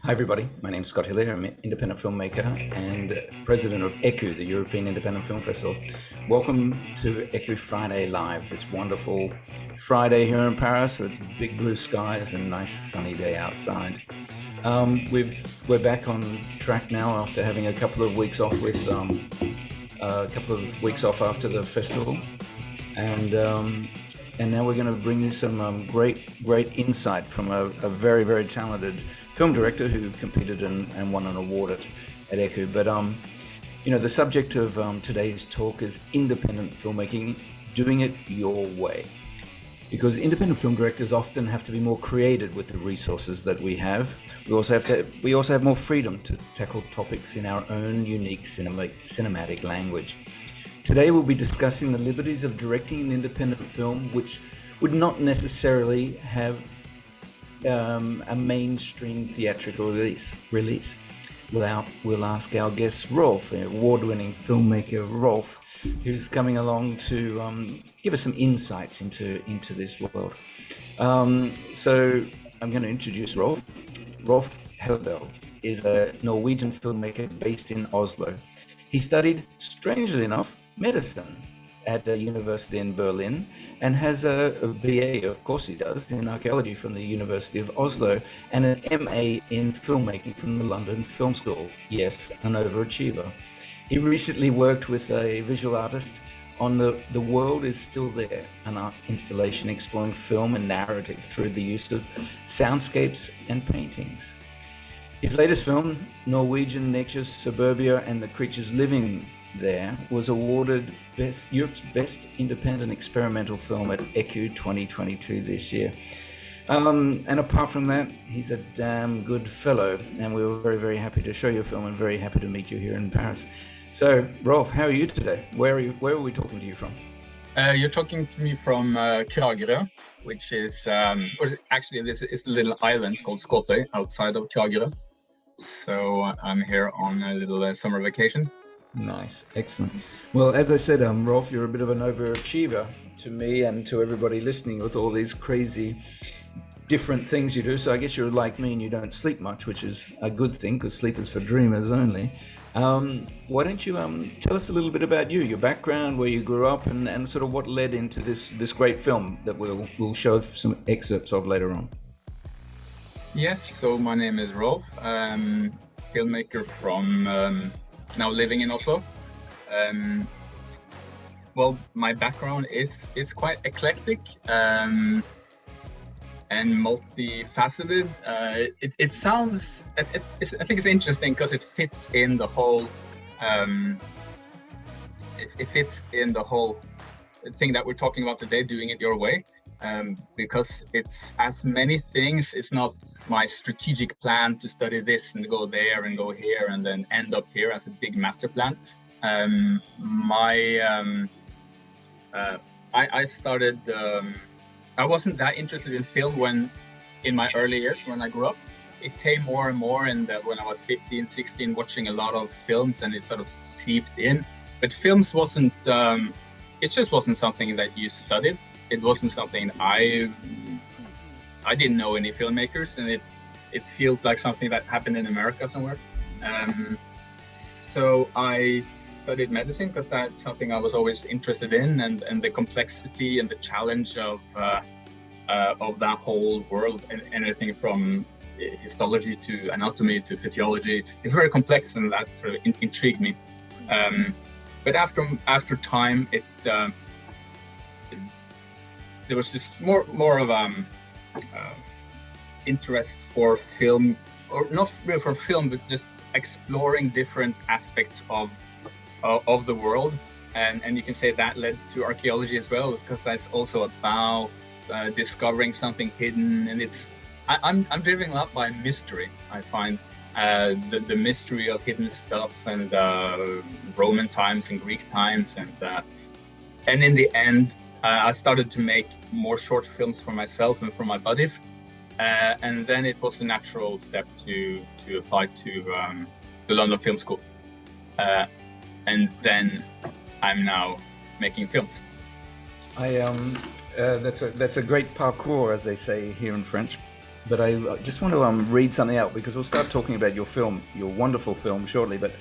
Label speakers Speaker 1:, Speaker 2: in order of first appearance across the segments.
Speaker 1: Hi everybody, my name is Scott Hillier. I'm an independent filmmaker and president of ECU, the European Independent Film Festival. Welcome to ECU Friday Live, this wonderful Friday here in Paris with big blue skies and nice sunny day outside. We're back on track now after having a couple of weeks off after the festival, and now we're going to bring you some great insight from a very, very talented film director who competed and won an award at ECU. But the subject of today's talk is independent filmmaking, doing it your way. Because independent film directors often have to be more creative with the resources that we have. We also have more freedom to tackle topics in our own unique cinematic language. Today we'll be discussing the liberties of directing an independent film, which would not necessarily have a mainstream theatrical release. We'll ask our guest Rolf, an award-winning filmmaker Rolf, who's coming along to give us some insights into this world. So I'm going to introduce Rolf. Rolf Heldal is a Norwegian filmmaker based in Oslo. He studied, strangely enough, medicine at a university in Berlin and has a BA, of course he does, in archaeology from the University of Oslo and an MA in filmmaking from the London Film School. Yes, an overachiever. He recently worked with a visual artist on The World Is Still There, an art installation exploring film and narrative through the use of soundscapes and paintings. His latest film, Norwegian Nature's Suburbia and the Creatures Living There, was awarded Europe's Best Independent Experimental Film at ECU 2022 this year. And apart from that, he's a damn good fellow, and we were very, very happy to show your film and very happy to meet you here in Paris. So, Rolf, how are you today? Where are we talking to you from?
Speaker 2: You're talking to me from Kragerø, which is, actually this is a little island called Skåtøy outside of Kragerø. So I'm here on a little summer vacation.
Speaker 1: Nice, excellent. Well, as I said, Rolf, you're a bit of an overachiever to me and to everybody listening with all these crazy different things you do. So I guess you're like me and you don't sleep much, which is a good thing because sleep is for dreamers only. Why don't you tell us a little bit about you, your background, where you grew up, and sort of what led into this great film that we'll show some excerpts of later on.
Speaker 2: Yes, so my name is Rolf, filmmaker from now living in Oslo. Well, my background is quite eclectic and multifaceted. It sounds, I think it's interesting because it fits in the whole. It fits in the whole thing that we're talking about today, doing it your way. Because it's as many things. It's not my strategic plan to study this and go there and go here and then end up here as a big master plan. I started. I wasn't that interested in film in my early years when I grew up. It came more and more when I was 15, 16, watching a lot of films, and it sort of seeped in. But films wasn't. It just wasn't something that you studied. It wasn't something I didn't know any filmmakers, and it felt like something that happened in America somewhere. So I studied medicine because that's something I was always interested in, and the complexity and the challenge of that whole world, and anything from histology to anatomy to physiology. It's very complex, and that sort of intrigued me. But after time, there was this more of interest for film, or not really for film, but just exploring different aspects of the world, and you can say that led to archaeology as well, because that's also about discovering something hidden, and I'm driven up by mystery. I find the mystery of hidden stuff, and Roman times and Greek times, and in the end, I started to make more short films for myself and for my buddies, and then it was a natural step to apply to the London Film School, and then I'm now making films.
Speaker 1: That's a great parcours, as they say here in French. but I just want to read something out because we'll start talking about your film, your wonderful film, shortly. But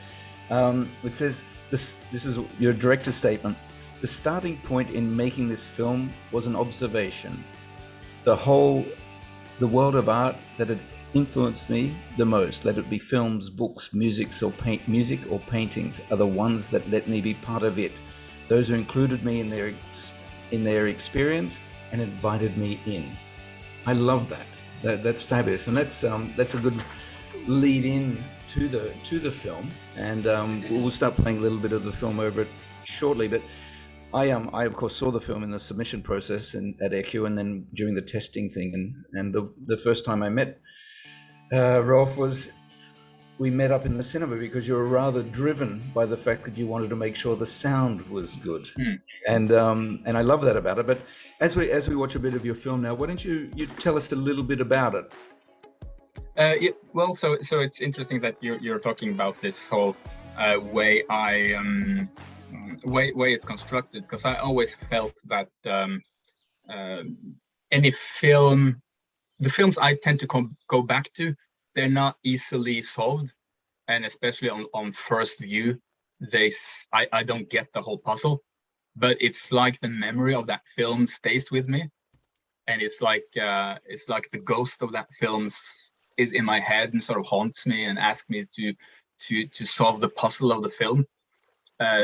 Speaker 1: it says this is your director's statement. The starting point in making this film was an observation. The world of art that had influenced me the most, let it be films, books, music or paintings, are the ones that let me be part of it. Those who included me in their experience and invited me in. I love that. That's fabulous, and that's a good lead in to the film. And we'll start playing a little bit of the film over it shortly. But I of course saw the film in the submission process at ECU, and then during the testing thing. And the first time I met Rolf we met up in the cinema because you were rather driven by the fact that you wanted to make sure the sound was good. And I love that about it. But as we watch a bit of your film now, why don't you tell us a little bit about it?
Speaker 2: Well, so it's interesting that you're talking about this whole way it's constructed, because I always felt that any film, the films I tend to go back to, they're not easily solved, and especially on first view, I don't get the whole puzzle. But it's like the memory of that film stays with me, and it's like the ghost of that film is in my head and sort of haunts me and asks me to solve the puzzle of the film.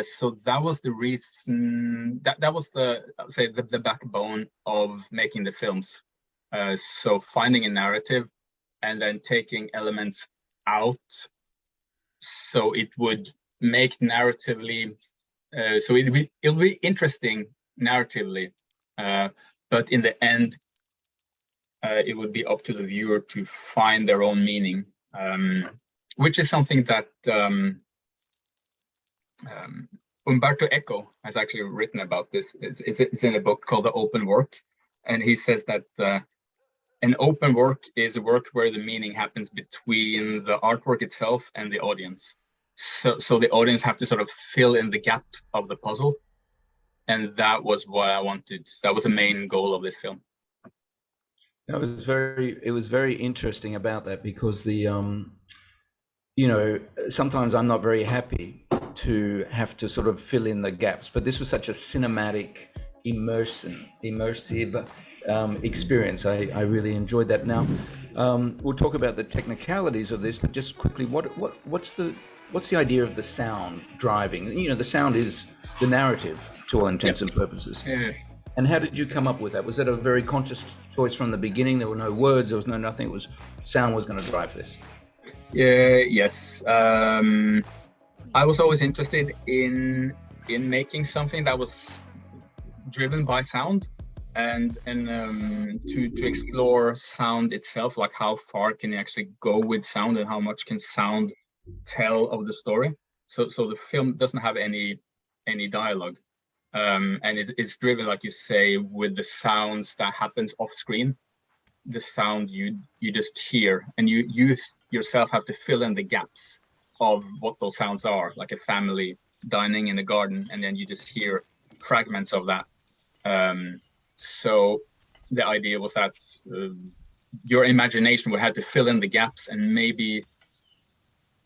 Speaker 2: So that was the reason, that was the backbone of making the films. So finding a narrative and then taking elements out so it would make narratively, so it'll be interesting narratively, but in the end, it would be up to the viewer to find their own meaning, which is something that Umberto Eco has actually written about this. It's in a book called The Open Work, and he says that an open work is a work where the meaning happens between the artwork itself and the audience. So the audience have to sort of fill in the gap of the puzzle, and that was what I wanted. That was the main goal of this film.
Speaker 1: It was very interesting about that, because sometimes I'm not very happy to have to sort of fill in the gaps, but this was such a cinematic, immersive experience. I really enjoyed that. Now, we'll talk about the technicalities of this, but just quickly, what's the idea of the sound driving? The sound is the narrative to all intents and purposes.
Speaker 2: Yeah.
Speaker 1: And how did you come up with that? Was that a very conscious choice from the beginning? There were no words, there was no nothing. It was sound was going to drive this.
Speaker 2: Yes. I was always interested in making something that was driven by sound, and to explore sound itself, like how far can you actually go with sound and how much can sound tell of the story. So the film doesn't have any dialogue. And it's driven, like you say, with the sounds that happens off screen, the sound you just hear, and you yourself have to fill in the gaps of what those sounds are, like a family dining in a garden, and then you just hear fragments of that. So the idea was that your imagination would have to fill in the gaps, and maybe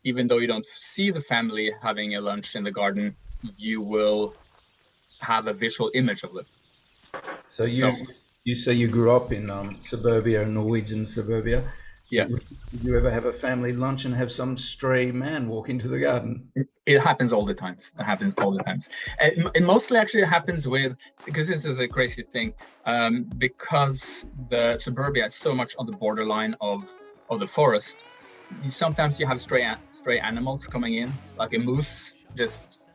Speaker 2: even though you don't see the family having a lunch in the garden, you will have a visual image of it.
Speaker 1: So you say you grew up in suburbia, Norwegian suburbia.
Speaker 2: Yeah.
Speaker 1: Did you ever have a family lunch and have some stray man walk into the garden?
Speaker 2: It happens all the time. It mostly actually happens because this is a crazy thing, because the suburbia is so much on the borderline of the forest. Sometimes you have stray animals coming in, like a moose just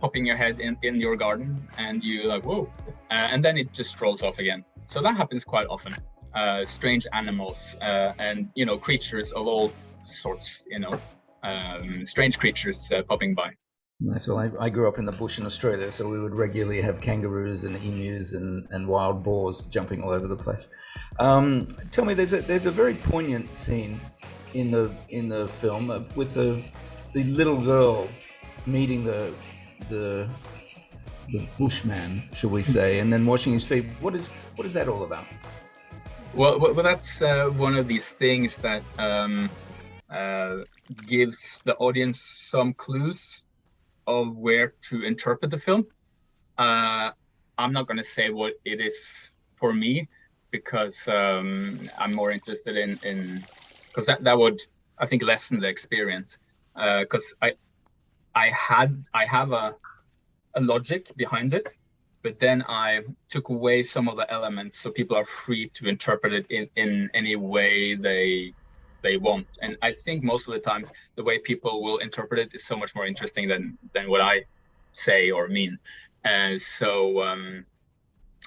Speaker 2: popping your head in your garden, and you're like, whoa, and then it just strolls off again. So that happens quite often. Strange animals and creatures of all sorts, strange creatures popping by.
Speaker 1: Nice. Well, I grew up in the bush in Australia, so we would regularly have kangaroos and emus and wild boars jumping all over the place. Tell me, there's a very poignant scene in the film with the little girl meeting the bushman, shall we say, and then washing his feet. What is that all about?
Speaker 2: Well, that's one of these things that uh, gives the audience some clues of where to interpret the film. Uh, I'm not going to say what it is for me because I'm more interested in because that would, I think, lessen the experience. Because I have a logic behind it, but then I took away some of the elements so people are free to interpret it in any way they want. And I think most of the times the way people will interpret it is so much more interesting than what I say or mean. And so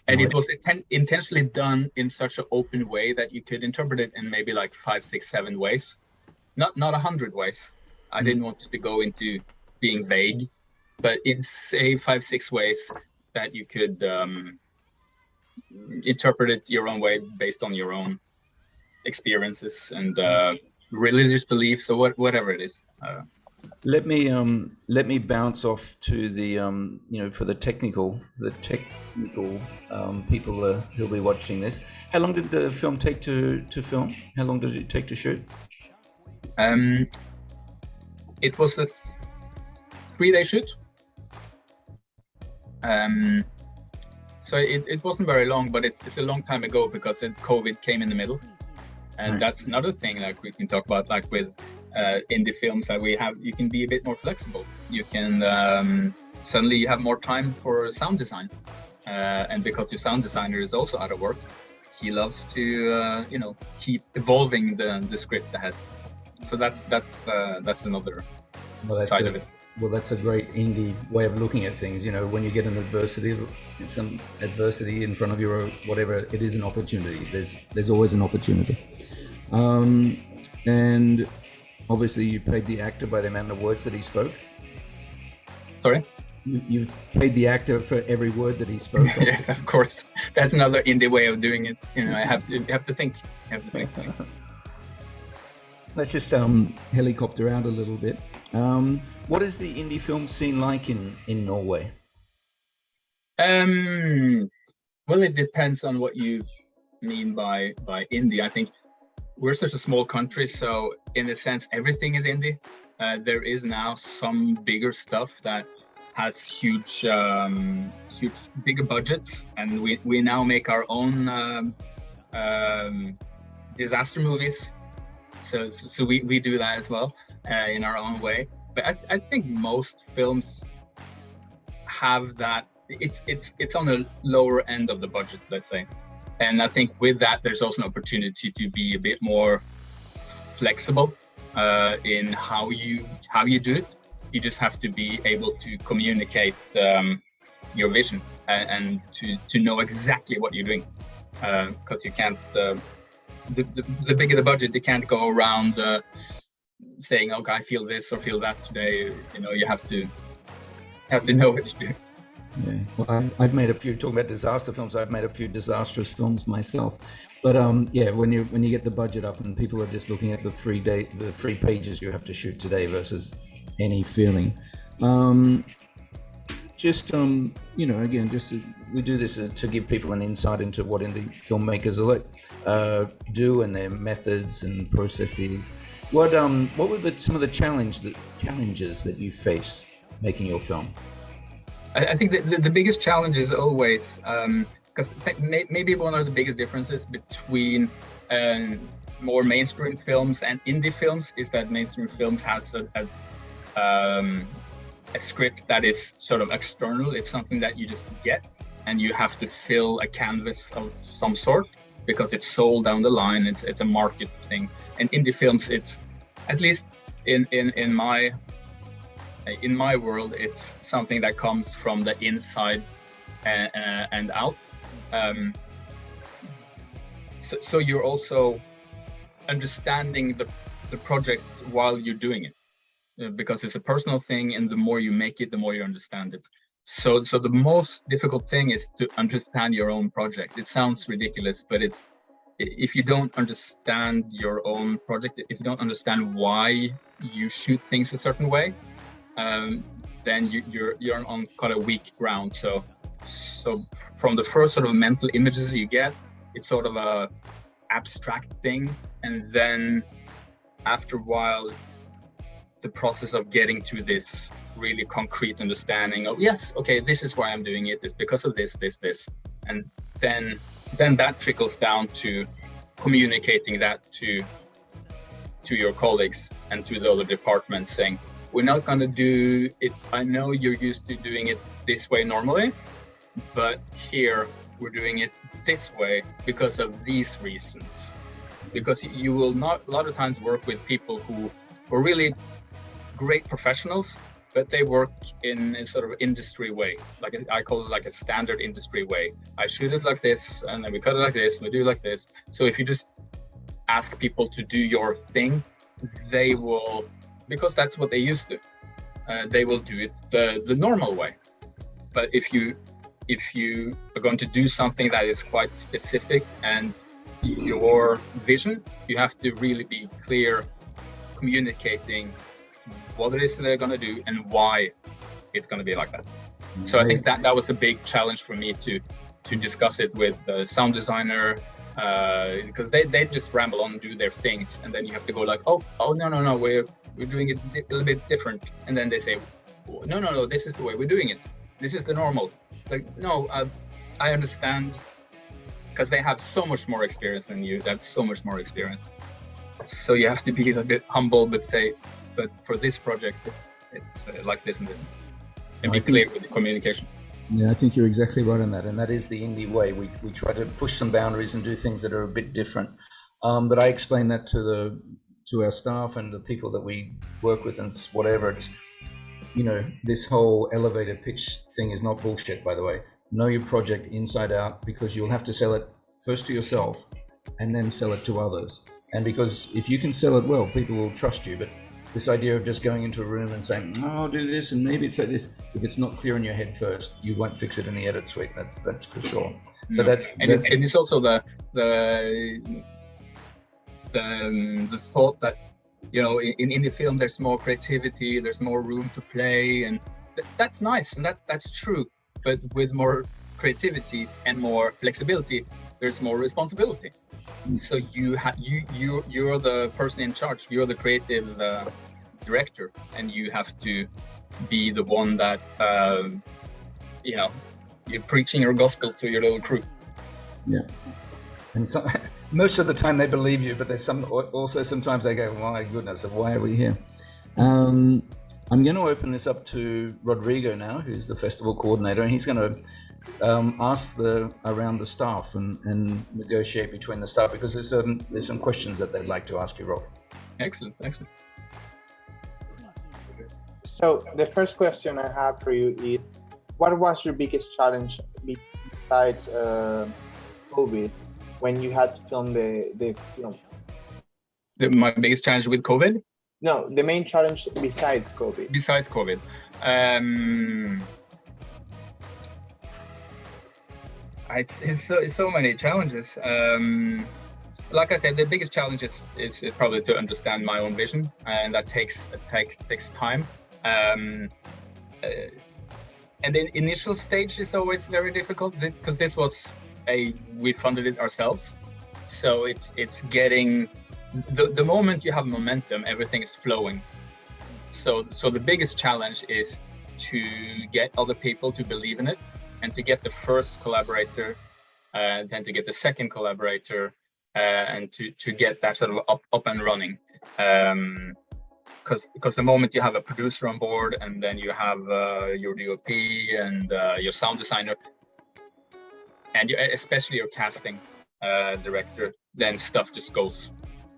Speaker 2: and
Speaker 1: No,
Speaker 2: it was intentionally done in such an open way that you could interpret it in maybe like 5, 6, 7 ways, not 100 ways. I didn't want it to go into being vague, but in say 5, 6 ways that you could interpret it your own way based on your own experiences and religious beliefs or whatever it is.
Speaker 1: let me bounce off to the for the technical people who'll be watching this. How long did the film take to film? How long did it take to shoot?
Speaker 2: Um, it was a 3-day shoot. So it wasn't very long, but it's a long time ago because COVID came in the middle. And that's another thing like we can talk about, like with indie films that we have, you can be a bit more flexible. You can suddenly you have more time for sound design. And because your sound designer is also out of work, he loves to keep evolving the script ahead. So that's another side of it.
Speaker 1: Well, that's a great indie way of looking at things. When you get some adversity in front of you or whatever, it is an opportunity. There's always an opportunity. And obviously you paid the actor by the amount of words that he spoke.
Speaker 2: Sorry?
Speaker 1: You paid the actor for every word that he spoke.
Speaker 2: Yes, of course. That's another indie way of doing it. I have to think.
Speaker 1: Let's just helicopter out a little bit. What is the indie film scene like in Norway?
Speaker 2: Well, it depends on what you mean by indie. I think we're such a small country, so in a sense, everything is indie. There is now some bigger stuff that has huge, bigger budgets, and we now make our own disaster movies. So we do that as well in our own way. But I think most films have that. It's on the lower end of the budget, let's say. And I think with that, there's also an opportunity to be a bit more flexible in how you do it. You just have to be able to communicate your vision and to know exactly what you're doing, because you can't. The bigger the budget, you can't go around saying, "Okay, I feel this or feel that today." You have to know what to do.
Speaker 1: Yeah. Well, I've made a few, talking about disaster films, I've made a few disastrous films myself. But when you get the budget up and people are just looking at the 3 pages you have to shoot today versus any feeling. We do this to give people an insight into what indie filmmakers do and their methods and processes. What were some of the challenges that you face making your film?
Speaker 2: I think the biggest challenge is always, because maybe one of the biggest differences between more mainstream films and indie films is that mainstream films has a script that is sort of external. It's something that you just get and you have to fill a canvas of some sort because it's sold down the line. It's a market thing. And indie films, it's, at least in my world, it's something that comes from the inside and out. So you're also understanding the project while you're doing it, because it's a personal thing, and the more you make it, the more you understand it. So the most difficult thing is to understand your own project. It sounds ridiculous, but if you don't understand your own project, if you don't understand why you shoot things a certain way, then you're on kind of weak ground. So from the first sort of mental images you get, it's sort of abstract thing, and then after a while the process of getting to this really concrete understanding of, yes, okay, this is why I'm doing it, it's because of this, and then that trickles down to communicating that to your colleagues and to the other departments, saying, we're not going to do it, I know you're used to doing it this way normally, but here we're doing it this way because of these reasons. Because you will not a lot of times work with people who are really great professionals, but they work in a sort of industry way, like I call it like a standard industry way. I shoot it like this, and then we cut it like this, and we do it like this. So if you just ask people to do your thing, they will, because that's what they used to, they will do it the normal way. But if you are going to do something that is quite specific and your vision, you have to really be clear communicating what it is they're going to do and why it's going to be like that. So I think that was a big challenge for me to discuss it with the sound designer, because they just ramble on and do their things, and then you have to go like, oh no, we're doing it a little bit different, and then they say, no, this is the way we're doing it, this is the normal. Like, no, I understand, because they have so much more experience than you. That's so much more experience. So you have to be a bit humble, but say, but for this project, it's like this and this, and be clear with the communication.
Speaker 1: Yeah, I think you're exactly right on that, and that is the indie way. We try to push some boundaries and do things that are a bit different. But I explain that to our staff and the people that we work with, and whatever. It's, this whole elevator pitch thing is not bullshit, by the way. Know your project inside out, because you'll have to sell it first to yourself and then sell it to others. And because if you can sell it well, people will trust you. But this idea of just going into a room and saying, oh, I'll do this and maybe it's like this, if it's not clear in your head first, you won't fix it in the edit suite. That's for sure. So
Speaker 2: it's also the thought that, in indie film there's more creativity, there's more room to play, and that's nice, and that's true. But with more creativity and more flexibility, there's more responsibility. So you're the person in charge. You're the creative director, and you have to be the one that you're preaching your gospel to your little crew.
Speaker 1: Yeah, and so, most of the time they believe you, but there's sometimes they go, my goodness, why are we here? I'm going to open this up to Rodrigo now, who's the festival coordinator, and he's going to ask around the staff and negotiate between the staff, because there's some questions that they'd like to ask you, Rolf.
Speaker 2: Excellent.
Speaker 3: So the first question I have for you is, what was your biggest challenge besides COVID when you had to film the film?
Speaker 2: My biggest challenge with COVID?
Speaker 3: No, the main challenge besides COVID.
Speaker 2: Besides COVID. It's so many challenges. Like I said, the biggest challenge is probably to understand my own vision, and that takes time. And the initial stage is always very difficult, because this was we funded it ourselves. So it's getting the moment you have momentum, everything is flowing. So the biggest challenge is to get other people to believe in it, and to get the first collaborator, then to get the second collaborator, and to get that sort of up and running. Because the moment you have a producer on board, and then you have your DOP and your sound designer, and especially your casting director, then stuff just goes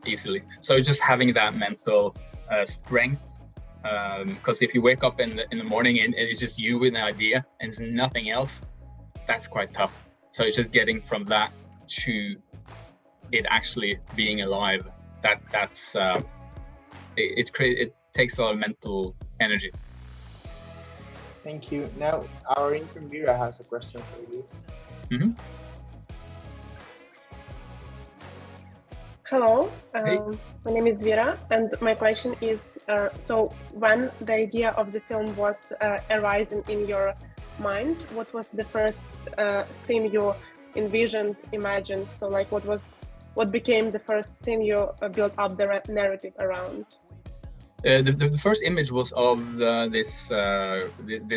Speaker 2: easily. So just having that mental strength, because if you wake up in the morning and it's just you with an idea and there's nothing else, that's quite tough. So it's just getting from that to it actually being alive. That's it takes a lot of mental energy.
Speaker 3: Thank you. Now our interviewer has a question for you.
Speaker 2: Mm-hmm.
Speaker 4: Hello,
Speaker 2: Hey.
Speaker 4: My name is Vera, and my question is, so when the idea of the film was arising in your mind, what was the first scene you imagined? So like, what was what became the first scene you built up the narrative around?
Speaker 2: The first image was of this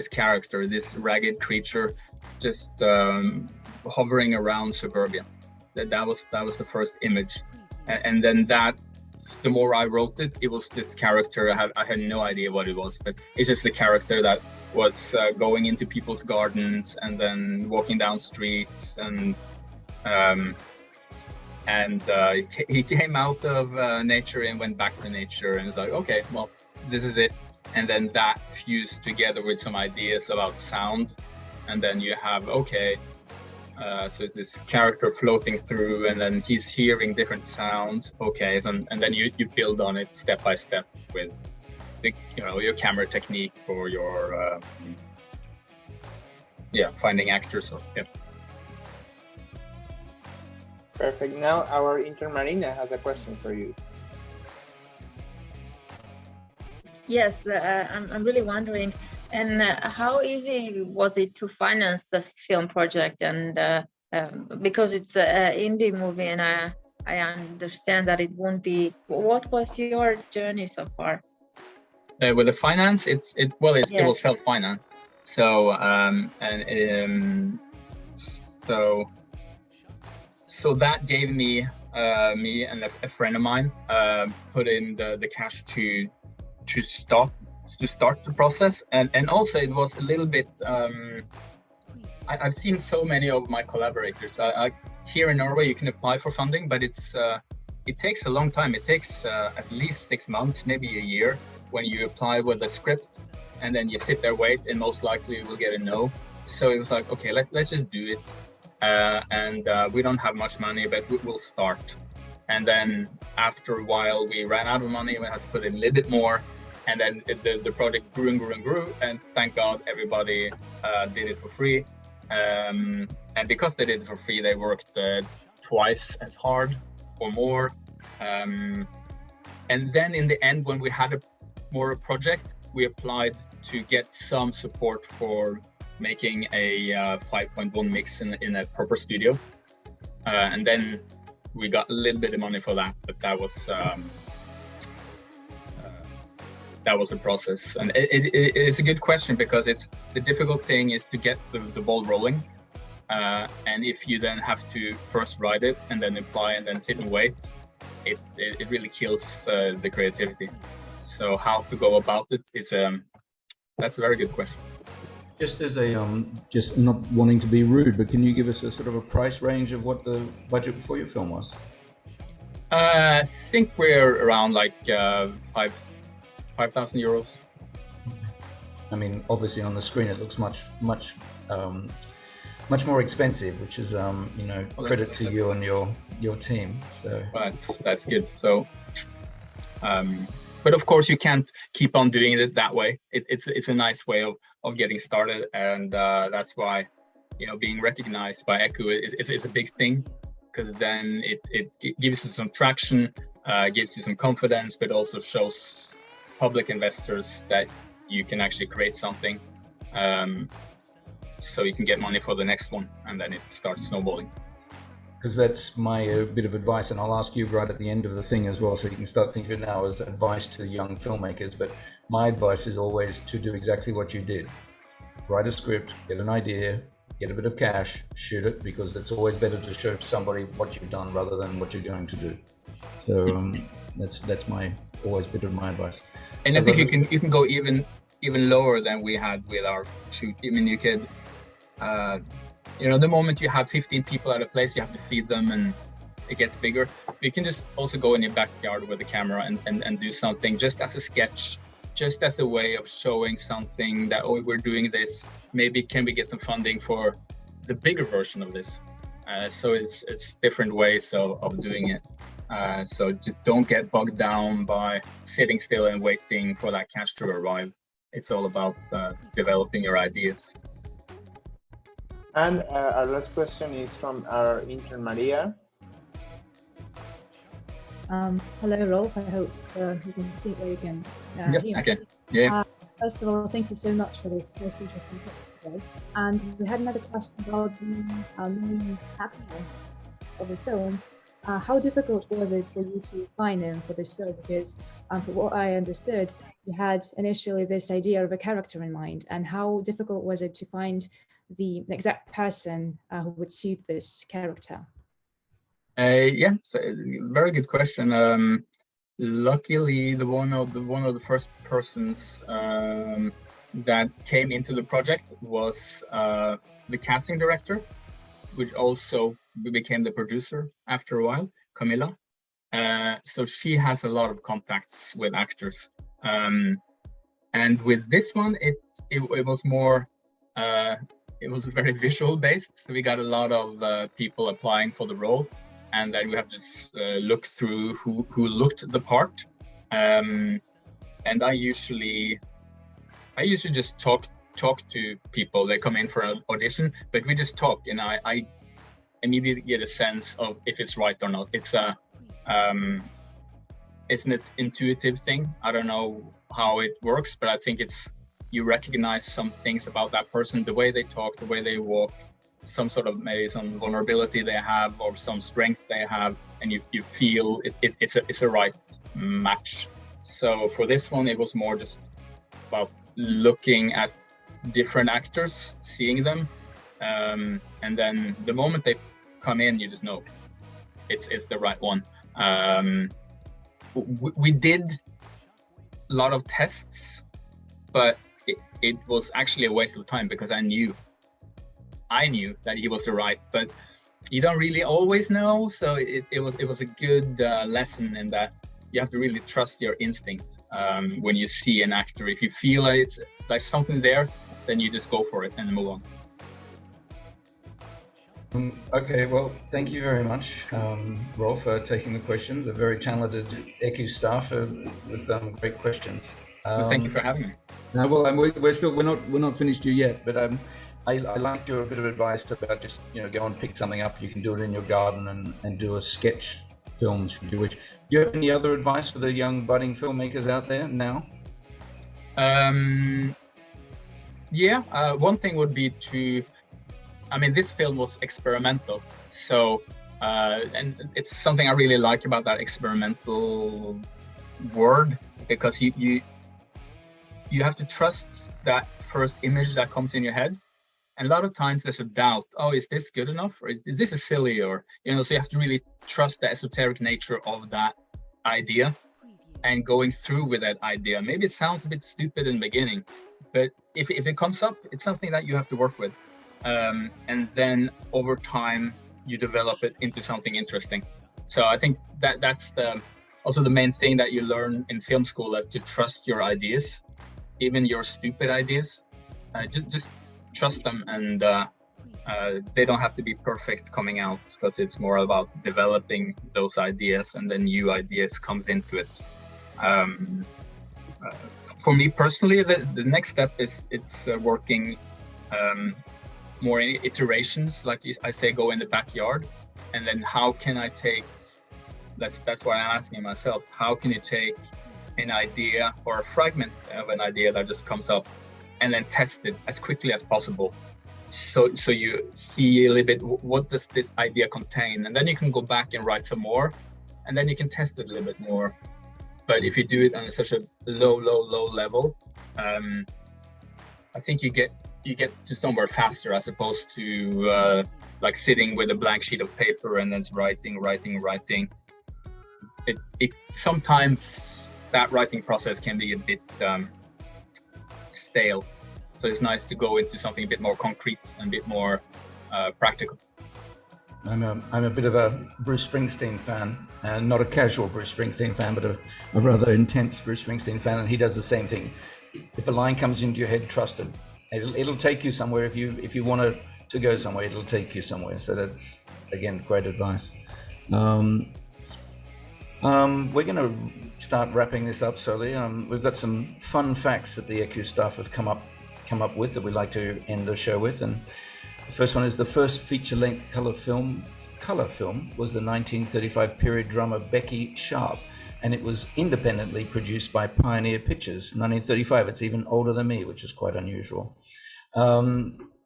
Speaker 2: character, this ragged creature, just hovering around suburbia. That was the first image, and then the more I wrote it, it was this character. I had no idea what it was, but it's just the character that was going into people's gardens and then walking down streets, and he came out of nature and went back to nature, and it's like, okay, well, this is it. And then that fused together with some ideas about sound, and then you have, okay, so it's this character floating through, and then he's hearing different sounds. Okay, so, and then you build on it step by step with your camera technique or your finding actors. So, yeah.
Speaker 3: Perfect. Now our intern Marina has a question for you.
Speaker 5: Yes, I'm really wondering, and how easy was it to finance the film project? And because it's an indie movie, and I understand that it won't be. What was your journey so far?
Speaker 2: With the finance, it was self-financed. So so that gave me and a friend of mine put in the cash to start the process, and also it was a little bit. I've seen so many of my collaborators. Here in Norway, you can apply for funding, but it takes a long time. It takes at least 6 months, maybe a year, when you apply with a script, and then you sit there, wait, and most likely you will get a no. So it was like, okay, let's just do it. And we don't have much money, but we'll start. And then after a while, we ran out of money. We had to put in a little bit more. And then the project grew and grew and grew. And thank God everybody did it for free. And because they did it for free, they worked twice as hard or more. And then in the end, when we had a project, we applied to get some support for making a 5.1 mix in a proper studio. And then we got a little bit of money for that, but that was a process. And it's a good question, because the difficult thing is to get the ball rolling. And if you then have to first write it and then apply and then sit and wait, it really kills the creativity. So how to go about it is that's a very good question.
Speaker 1: Just as a just not wanting to be rude, but can you give us a sort of a price range of what the budget for your film was?
Speaker 2: I think we're around like 5,000 euros.
Speaker 1: I mean, obviously on the screen it looks much more expensive, which is credit to you and your team. So
Speaker 2: that's good. So but of course you can't keep on doing it that way. It's a nice way of getting started, and that's why being recognized by Echo is a big thing, because then it gives you some traction, gives you some confidence, but also shows public investors that you can actually create something, so you can get money for the next one, and then it starts snowballing.
Speaker 1: Because that's my bit of advice, and I'll ask you right at the end of the thing as well, so you can start thinking of it now as advice to young filmmakers. But my advice is always to do exactly what you did. Write a script, get an idea, get a bit of cash, shoot it, because it's always better to show somebody what you've done rather than what you're going to do. So that's my always bit of my advice.
Speaker 2: And so I think you can go even lower than we had with our shoot. I mean, you could. The moment you have 15 people at a place, you have to feed them, and it gets bigger. You can just also go in your backyard with a camera and do something just as a sketch, just as a way of showing something that, oh, we're doing this. Maybe can we get some funding for the bigger version of this? So it's different ways of doing it. So just don't get bogged down by sitting still and waiting for that cash to arrive. It's all about developing your ideas.
Speaker 3: And our last question is from our intern Maria.
Speaker 6: Hello, Rolf. I hope you can see where you can.
Speaker 2: Yes, I can. Yeah.
Speaker 6: First of all, thank you so much for this most interesting topic today. And we had another question about the main actor of the film. how difficult was it for you to find him for this show? Because from what I understood, you had initially this idea of a character in mind, and how difficult was it to find the exact person who would suit this character?
Speaker 2: Yeah, so very good question. Luckily, one of the first persons that came into the project was the casting director, which also became the producer after a while, Camilla. So she has a lot of contacts with actors. And with this one, it was more, it was very visual based. So we got a lot of people applying for the role, and then we have to just look through who looked the part. And I usually just talk to people. They come in for an audition, but we just talk, and I immediately get a sense of if it's right or not. It's an intuitive thing. I don't know how it works, but I think you recognize some things about that person, the way they talk, the way they walk, some sort of maybe some vulnerability they have or some strength they have, and you feel it's a right match. So for this one, it was more just about looking at different actors, seeing them, and then the moment they come in, you just know it's the right one. We did a lot of tests, but it was actually a waste of time, because I knew that he was the right, but you don't really always know. So it was a good lesson in that you have to really trust your instinct when you see an actor. If you feel like it's like something there, then you just go for it and move on.
Speaker 1: Okay, well, thank you very much, Rolf, for taking the questions. A very talented ECU staff with great questions.
Speaker 2: Thank you for having me.
Speaker 1: No, well, we're not finished you yet, but I liked your bit of advice about just go and pick something up. You can do it in your garden and do a sketch film should you wish. Do you have any other advice for the young budding filmmakers out there now?
Speaker 2: One thing would be this film was experimental, so and it's something I really like about that experimental word, because you have to trust that first image that comes in your head. And a lot of times there's a doubt, is this good enough, or this is silly, or so you have to really trust the esoteric nature of that idea and going through with that idea. Maybe it sounds a bit stupid in the beginning, but if it comes up, it's something that you have to work with. And then over time you develop it into something interesting. So I think that's also the main thing that you learn in film school, is to trust your ideas, even your stupid ideas. Just trust them, and they don't have to be perfect coming out, because it's more about developing those ideas, and then new ideas comes into it. For me personally, the next step is working more in iterations, like I say, go in the backyard, and then how can I take, that's what I'm asking myself, how can you take an idea or a fragment of an idea that just comes up and then test it as quickly as possible, so you see a little bit what does this idea contain, and then you can go back and write some more, and then you can test it a little bit more. But if you do it on such a low level, I think you get to somewhere faster, as opposed to like sitting with a blank sheet of paper and then writing. It sometimes that writing process can be a bit stale, so it's nice to go into something a bit more concrete and a bit more practical.
Speaker 1: I'm a bit of a Bruce Springsteen fan, and not a casual Bruce Springsteen fan, but a rather intense Bruce Springsteen fan, and he does the same thing. If a line comes into your head, trust it. It'll take you somewhere. If you want to go somewhere, it'll take you somewhere. So that's, again, great advice. We're going to start wrapping this up slowly. We've got some fun facts that the ECU staff have come up with that we'd like to end the show with. And the first one is the first feature-length color film was the 1935 period drama Becky Sharp, and it was independently produced by Pioneer Pictures, 1935. It's even older than me, which is quite unusual.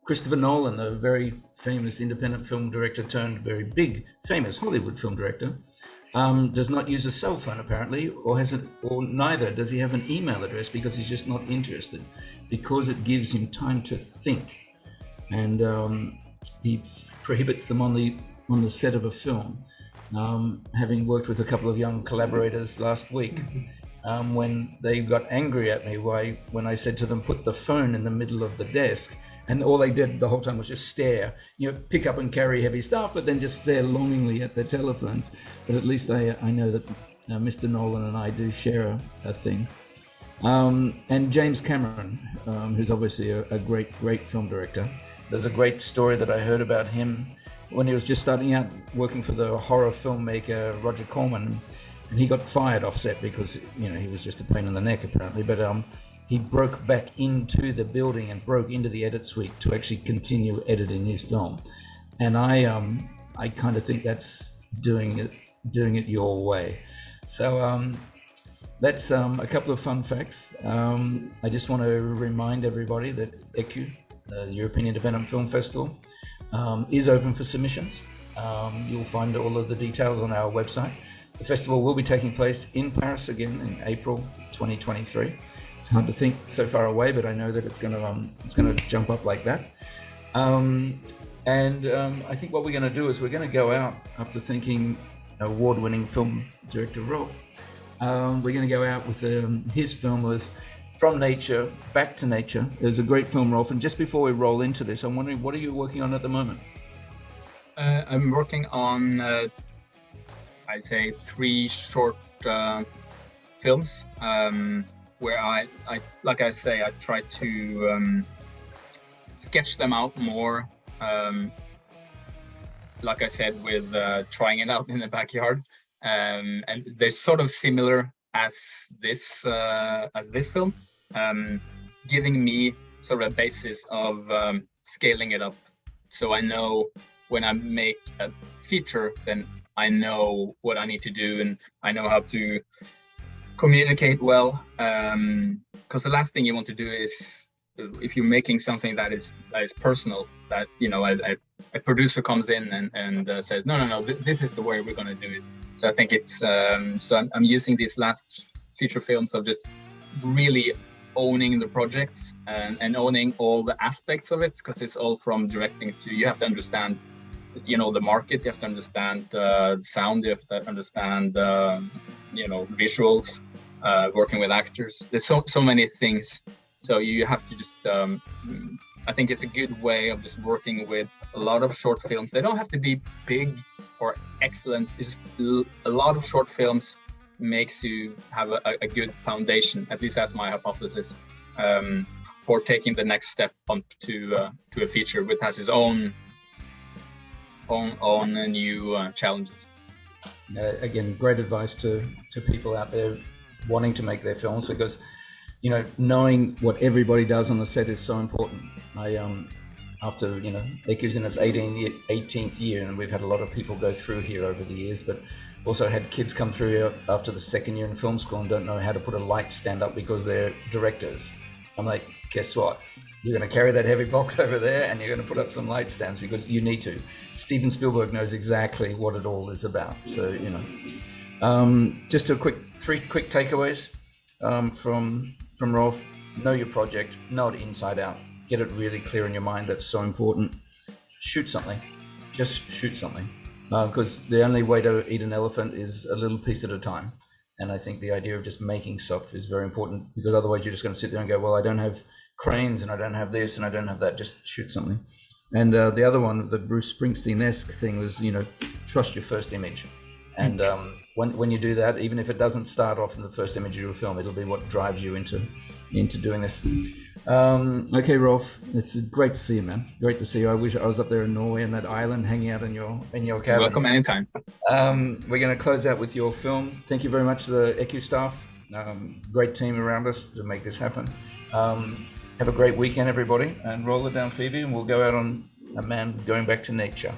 Speaker 1: Christopher Nolan, a very famous independent film director turned very big, famous Hollywood film director, does not use a cell phone apparently, or neither does he have an email address, because he's just not interested, because it gives him time to think, and he prohibits them on the set of a film. Having worked with a couple of young collaborators last week, when they got angry at me when I said to them, put the phone in the middle of the desk, and all they did the whole time was just stare, pick up and carry heavy stuff, but then just stare longingly at their telephones. But at least I know that Mr. Nolan and I do share a thing. And James Cameron, who's obviously a great film director. There's a great story that I heard about him when he was just starting out working for the horror filmmaker Roger Corman, and he got fired off set because he was just a pain in the neck apparently. But he broke back into the building and broke into the edit suite to actually continue editing his film. And I kind of think that's doing it your way. So that's a couple of fun facts. I just want to remind everybody that ECU, the European Independent Film Festival, is open for submissions. You'll find all of the details on our website. The festival will be taking place in Paris again in April 2023. It's hard to think so far away, but I know that it's going to jump up like that. I think what we're going to do is we're going to go out after thanking award-winning film director Rolf. We're going to go out with his film was From Nature Back to Nature. It was a great film, Rolf. And just before we roll into this, I'm wondering, what are you working on at the moment?
Speaker 2: I'm working on, I'd say, 3 short films. Where I like I say, I try to sketch them out more. Like I said, with trying it out in the backyard, and they're sort of similar as this film, giving me sort of a basis of scaling it up. So I know when I make a feature, then I know what I need to do, and I know how to communicate well, because the last thing you want to do is, if you're making something that is personal, that a producer comes in and says no, this is the way we're going to do it. So I think it's so I'm using these last feature films of just really owning the projects and owning all the aspects of it, because it's all from directing to, you have to understand the market, you have to understand sound, you have to understand visuals, working with actors. There's so many things, so you have to just I think it's a good way of just working with a lot of short films. They don't have to be big or excellent. It's just a lot of short films makes you have a good foundation, at least that's my hypothesis, for taking the next step on to a feature which has its own new challenges.
Speaker 1: Again, great advice to people out there wanting to make their films, because knowing what everybody does on the set is so important. After ECU's in its 18th year, and we've had a lot of people go through here over the years, but also had kids come through here after the second year in film school and don't know how to put a light stand up because they're directors. I'm like, guess what? You're going to carry that heavy box over there and you're going to put up some light stands because you need to. Steven Spielberg knows exactly what it all is about. So, just a 3 quick takeaways from Rolf. Know your project, know it inside out. Get it really clear in your mind. That's so important. Shoot something. Just shoot something. Because the only way to eat an elephant is a little piece at a time. And I think the idea of just making stuff is very important, because otherwise you're just going to sit there and go, well, I don't have cranes and I don't have this and I don't have that. Just shoot something. And the other one, the Bruce Springsteen-esque thing was, trust your first image. And when you do that, even if it doesn't start off in the first image of your film, it'll be what drives you into doing this. Okay, Rolf, it's great to see you, man. Great to see you. I wish I was up there in Norway on that island, hanging out in your cabin.
Speaker 2: Welcome anytime.
Speaker 1: We're going to close out with your film. Thank you very much to the ECU staff. Great team around us to make this happen. Have a great weekend, everybody, and roll it down, Phoebe, and we'll go out on a man going back to nature.